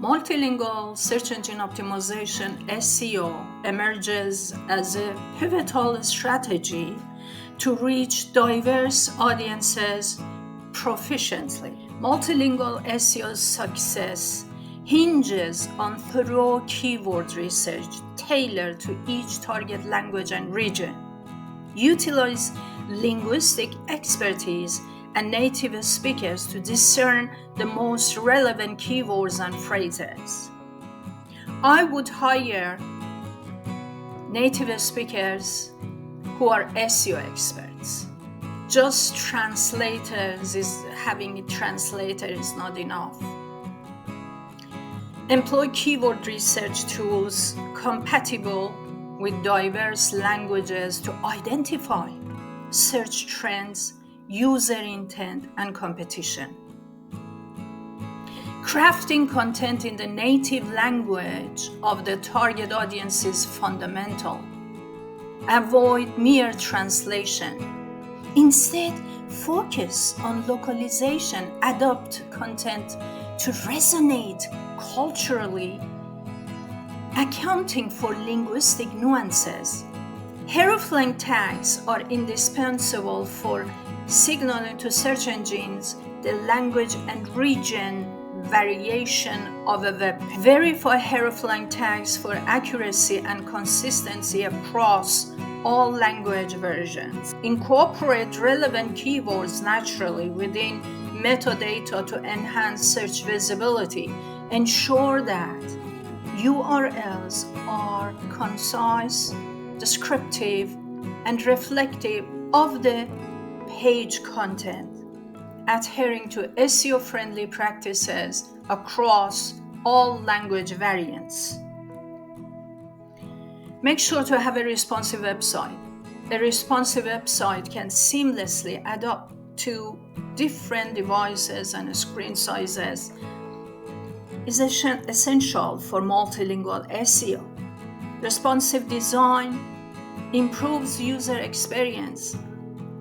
Multilingual search engine optimization (SEO) emerges as a pivotal strategy to reach diverse audiences proficiently. Multilingual SEO's success hinges on thorough keyword research tailored to each target language and region. Utilize linguistic expertise and native speakers to discern the most relevant keywords and phrases. I would hire native speakers who are SEO experts. Just having a translator is not enough. Employ keyword research tools compatible with diverse languages to identify search trends, user intent, and competition. Crafting content in the native language of the target audience is fundamental. Avoid mere translation. Instead, focus on localization. Adapt content to resonate culturally, accounting for linguistic nuances. Hreflang tags are indispensable for signaling to search engines the language and region variation of a web. Verify hreflang tags for accuracy and consistency across all language versions. Incorporate relevant keywords naturally within metadata to enhance search visibility. Ensure that URLs are concise, descriptive, and reflective of the page content, adhering to SEO-friendly practices across all language variants. Make sure to have a responsive website. A responsive website can seamlessly adapt to different devices and screen sizes. Is essential for multilingual SEO. Responsive design improves user experience,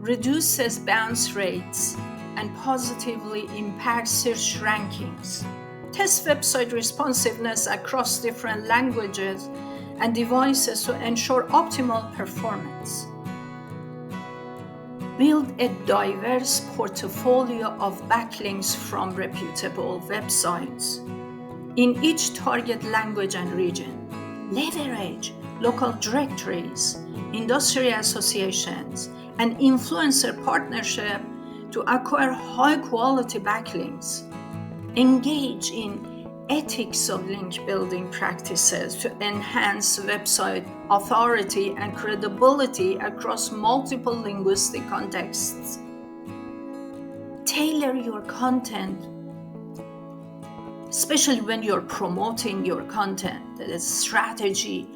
reduces bounce rates, and positively impacts search rankings. Test website responsiveness across different languages and devices to ensure optimal performance. Build a diverse portfolio of backlinks from reputable websites in each target language and region. Leverage local directories, industry associations, and influencer partnership to acquire high-quality backlinks. Engage in ethics of link building practices to enhance website authority and credibility across multiple linguistic contexts. Tailor your content, especially when you're promoting your content, the strategy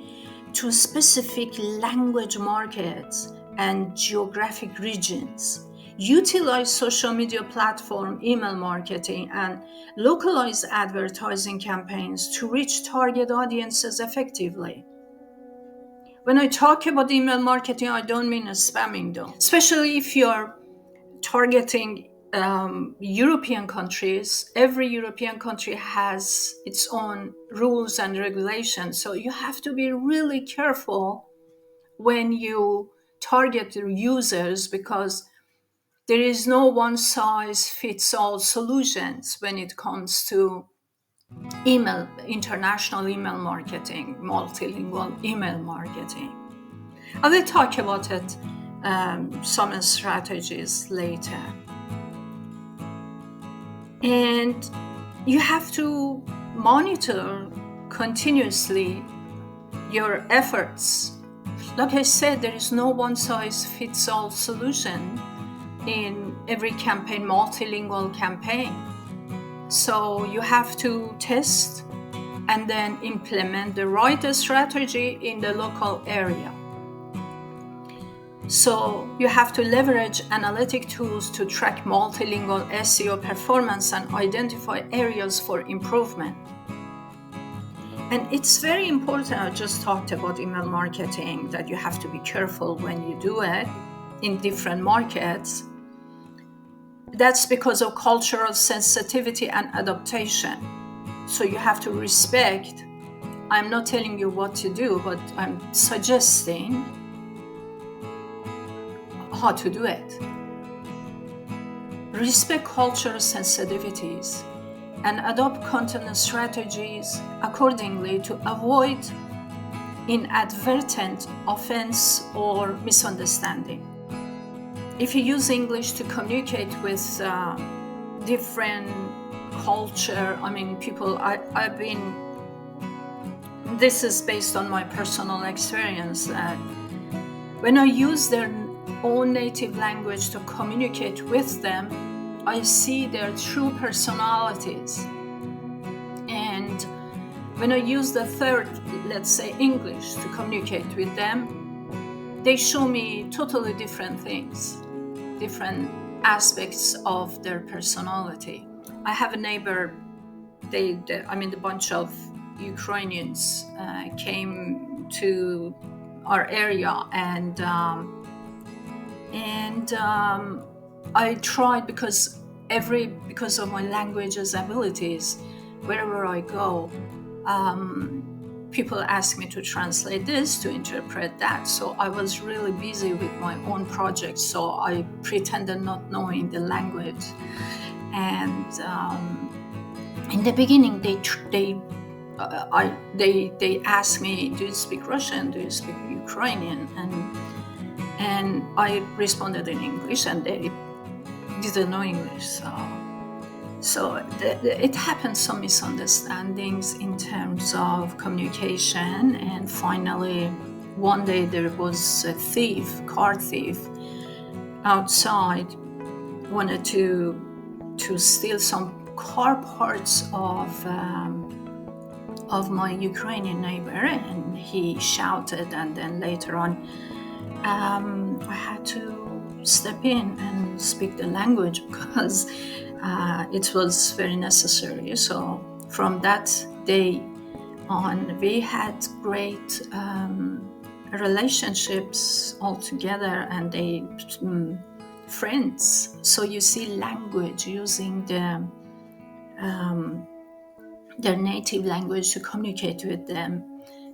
to specific language markets and geographic regions. Utilize social media platform, email marketing, and localized advertising campaigns to reach target audiences effectively. When I talk about email marketing, I don't mean spamming though, especially if you're targeting European countries. Every European country has its own rules and regulations, so you have to be really careful when you target your users, because there is no one-size-fits-all solutions when it comes to international email marketing, multilingual email marketing. I will talk about it, some strategies later. And you have to monitor continuously your efforts. Like I said, there is no one-size-fits-all solution in every campaign, multilingual campaign. So you have to test and then implement the right strategy in the local area. So you have to leverage analytic tools to track multilingual SEO performance and identify areas for improvement. And it's very important, I just talked about email marketing, that you have to be careful when you do it in different markets. That's because of cultural sensitivity and adaptation. So you have to respect. I'm not telling you what to do, but I'm suggesting how to do it. Respect cultural sensitivities and adopt content strategies accordingly to avoid inadvertent offense or misunderstanding. If you use English to communicate with different culture, people, I've been, this is based on my personal experience, that when I use their own native language to communicate with them, I see their true personalities. And when I use the third, let's say English, to communicate with them, they show me totally different things, different aspects of their personality. I have a neighbor, a bunch of Ukrainians came to our area, and I tried, because of my language's abilities, wherever I go, people ask me to translate this, to interpret that. So I was really busy with my own project, so I pretended not knowing the language. And in the beginning, they asked me, "Do you speak Russian? Do you speak Ukrainian?" And I responded in English, and they didn't know English. So it happened, some misunderstandings in terms of communication. And finally, one day there was a car thief outside, wanted to steal some car parts of my Ukrainian neighbor, and he shouted, and then later on I had to step in and speak the language, because it was very necessary. So from that day on, we had great relationships all together, and they friends. So you see, language, using their native language to communicate with them,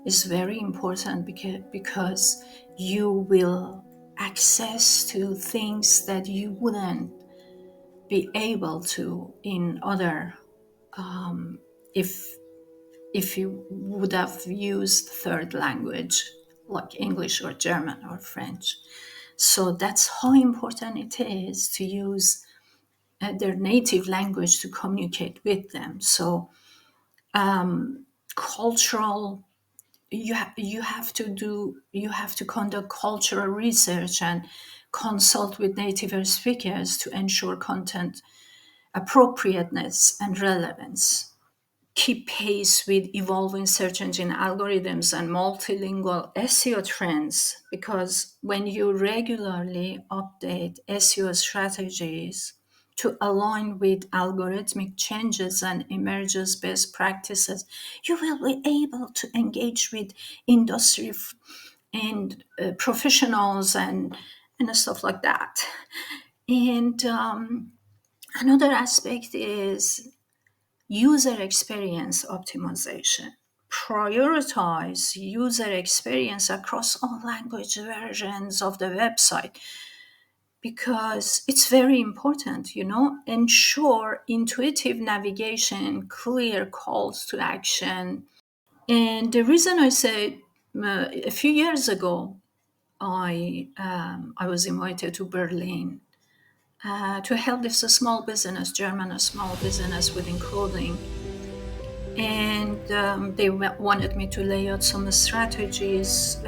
is very important, because you will access to things that you wouldn't be able to in other, if you would have used third language like English or German or French. So that's how important it is to use their native language to communicate with them. So cultural, you have to conduct cultural research and consult with native speakers to ensure content appropriateness and relevance. Keep pace with evolving search engine algorithms and multilingual SEO trends, because when you regularly update SEO strategies to align with algorithmic changes and emerges best practices, you will be able to engage with industry and professionals and stuff like that. And another aspect is user experience optimization. Prioritize user experience across all language versions of the website, because it's very important, ensure intuitive navigation, clear calls to action. And the reason I say, a few years ago, I was invited to Berlin to help this small business, German small business within clothing. And they wanted me to lay out some strategies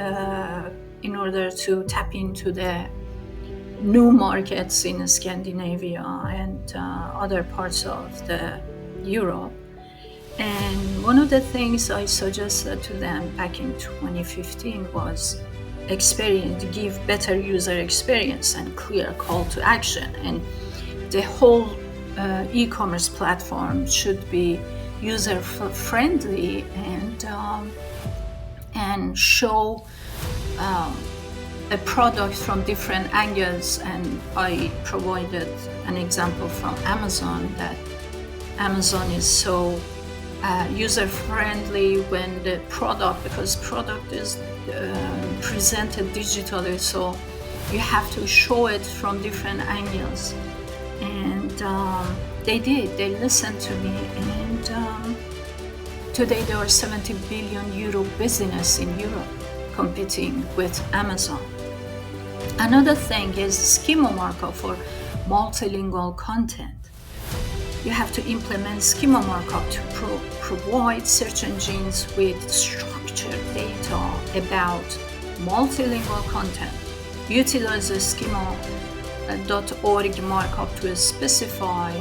in order to tap into the new markets in Scandinavia and other parts of the Europe. And one of the things I suggested to them back in 2015 was give better user experience and clear call to action. And the whole e-commerce platform should be user friendly and show a product from different angles. And I provided an example from Amazon, that Amazon is so user-friendly when the product, because product is presented digitally, so you have to show it from different angles. And they listened to me, and today there are 70 billion euro business in Europe competing with Amazon. Another thing is schema markup for multilingual content. You have to implement schema markup to provide search engines with structured data about multilingual content. Utilize the schema.org markup to specify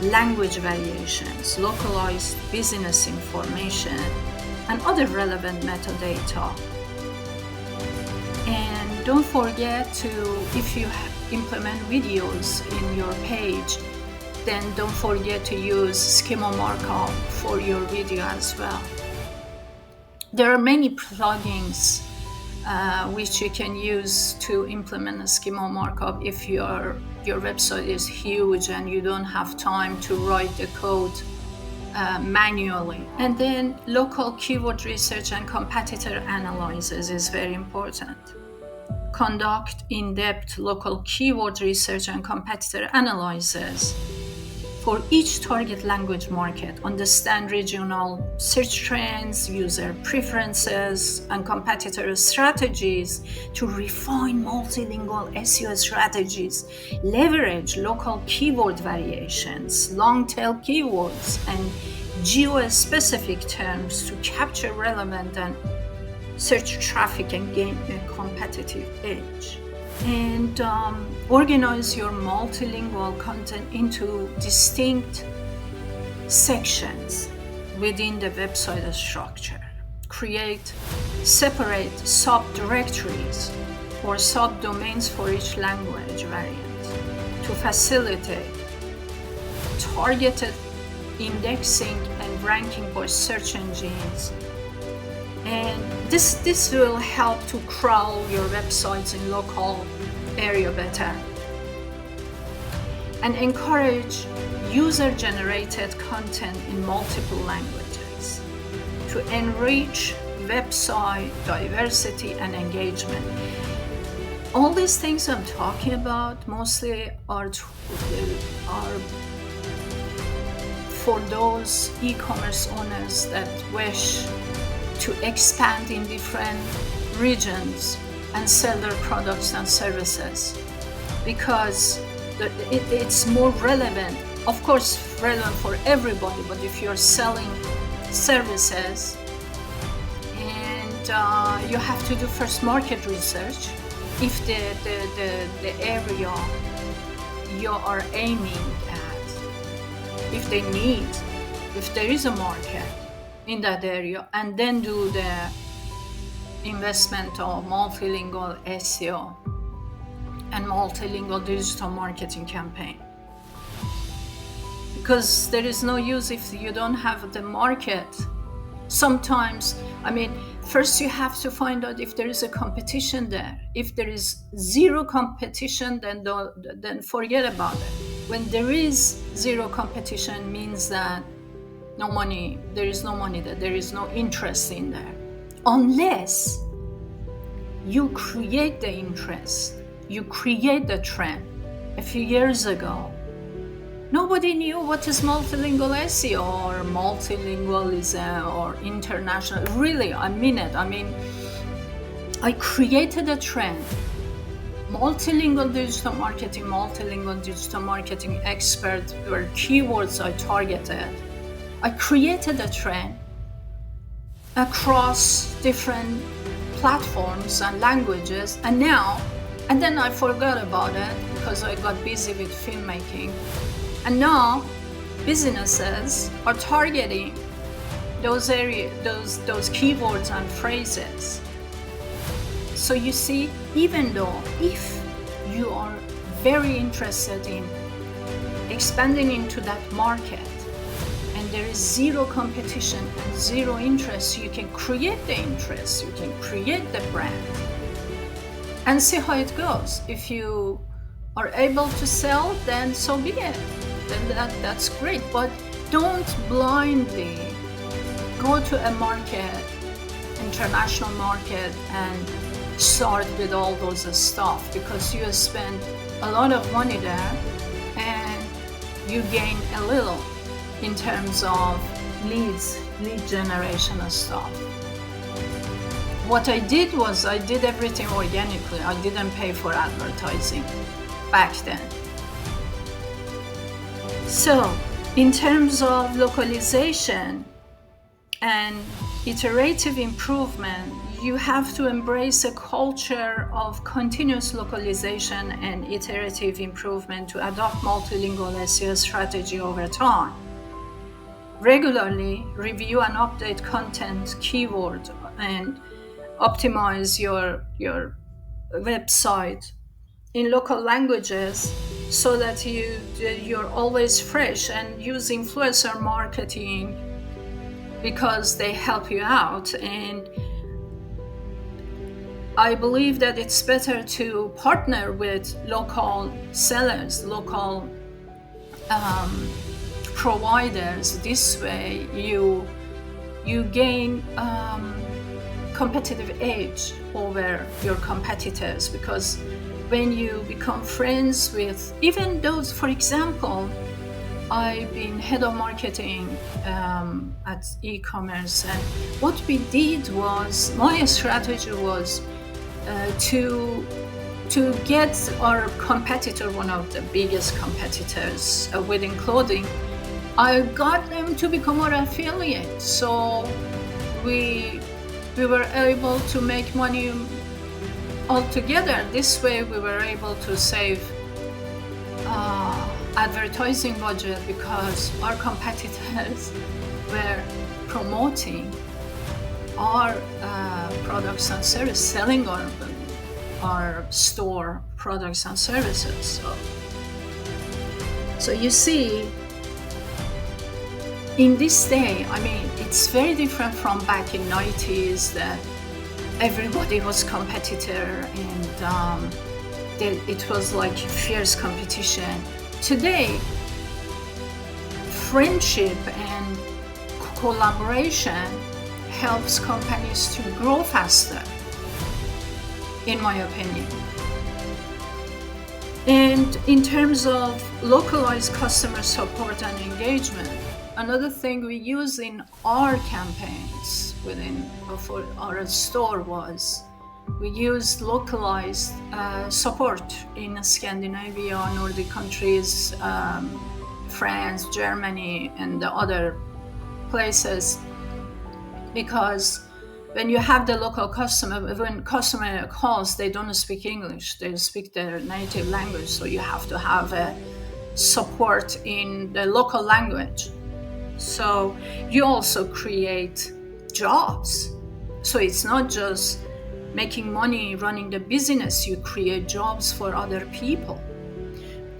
language variations, localized business information, and other relevant metadata. And don't forget to, if you implement videos in your page, then don't forget to use schema markup for your video as well. There are many plugins which you can use to implement a schema markup if your website is huge and you don't have time to write the code manually. And then local keyword research and competitor analysis is very important. Conduct in-depth local keyword research and competitor analysis for each target language market. Understand regional search trends, user preferences, and competitor strategies to refine multilingual SEO strategies. Leverage local keyword variations, long-tail keywords, and geo-specific terms to capture relevant and search traffic and gain a competitive edge. And organize your multilingual content into distinct sections within the website structure. Create separate subdirectories or subdomains for each language variant to facilitate targeted indexing and ranking for search engines. And this will help to crawl your websites in local area better. And encourage user-generated content in multiple languages to enrich website diversity and engagement. All these things I'm talking about mostly are for those e-commerce owners that wish to expand in different regions and sell their products and services, because it's more relevant, of course relevant for everybody, but if you're selling services and you have to do first market research, if the area you are aiming at, if there is a market in that area, and then do the investment of multilingual SEO and multilingual digital marketing campaign. Because there is no use if you don't have the market. Sometimes, first you have to find out if there is a competition there. If there is zero competition, then forget about it. When there is zero competition, means that there is no money there, there is no interest in there. Unless you create the interest, you create the trend. A few years ago, nobody knew what is multilingual SEO or multilingualism or international. Really, I mean it. I created a trend. Multilingual digital marketing expert were keywords I targeted. I created a trend across different platforms and languages, and then I forgot about it because I got busy with filmmaking. And now businesses are targeting those keywords and phrases. So you see, even though if you are very interested in expanding into that market, and there is zero competition and zero interest, you can create the interest, you can create the brand, and see how it goes. If you are able to sell, then so be it. Then that's great. But don't blindly go to a market, international market, and start with all those stuff, because you spend a lot of money there and you gain a little in terms of lead generation and stuff. What I did was I did everything organically. I didn't pay for advertising back then. So in terms of localization and iterative improvement, you have to embrace a culture of continuous localization and iterative improvement to adopt multilingual SEO strategy over time. Regularly review and update content, keyword, and optimize your website in local languages so that you're always fresh, and use influencer marketing because they help you out. And I believe that it's better to partner with local sellers, local providers. This way you gain competitive edge over your competitors, because when you become friends with even those, for example, I've been head of marketing at ecommerce, and what we did was, my strategy was to get our competitor, one of the biggest competitors within clothing, I got them to become our affiliate. So we were able to make money all together. This way we were able to save advertising budget, because our competitors were promoting our products and services, selling our store products and services. So you see, in this day, I mean, it's very different from back in 90s that everybody was competitor and it was like fierce competition. Today, friendship and collaboration helps companies to grow faster, in my opinion. And in terms of localized customer support and engagement, another thing we use in our campaigns for our store was we used localized support in Scandinavia, Nordic countries, France, Germany, and the other places. Because when you have the local customer, when customer calls, they don't speak English, they speak their native language. So you have to have a support in the local language. So you also create jobs. So it's not just making money running the business, you create jobs for other people.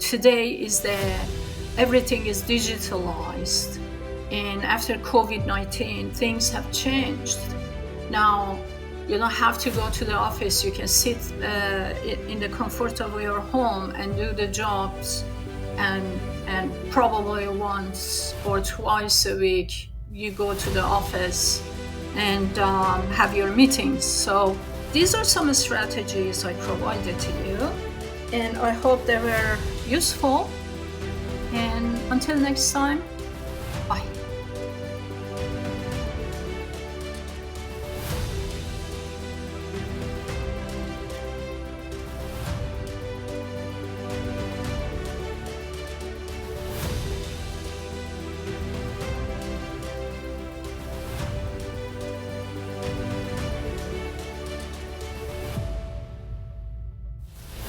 Today everything is digitalized, and after COVID-19 things have changed. Now you don't have to go to the office, you can sit in the comfort of your home and do the jobs, and probably once or twice a week you go to the office and have your meetings. So these are some strategies I provided to you, and I hope they were useful. And until next time,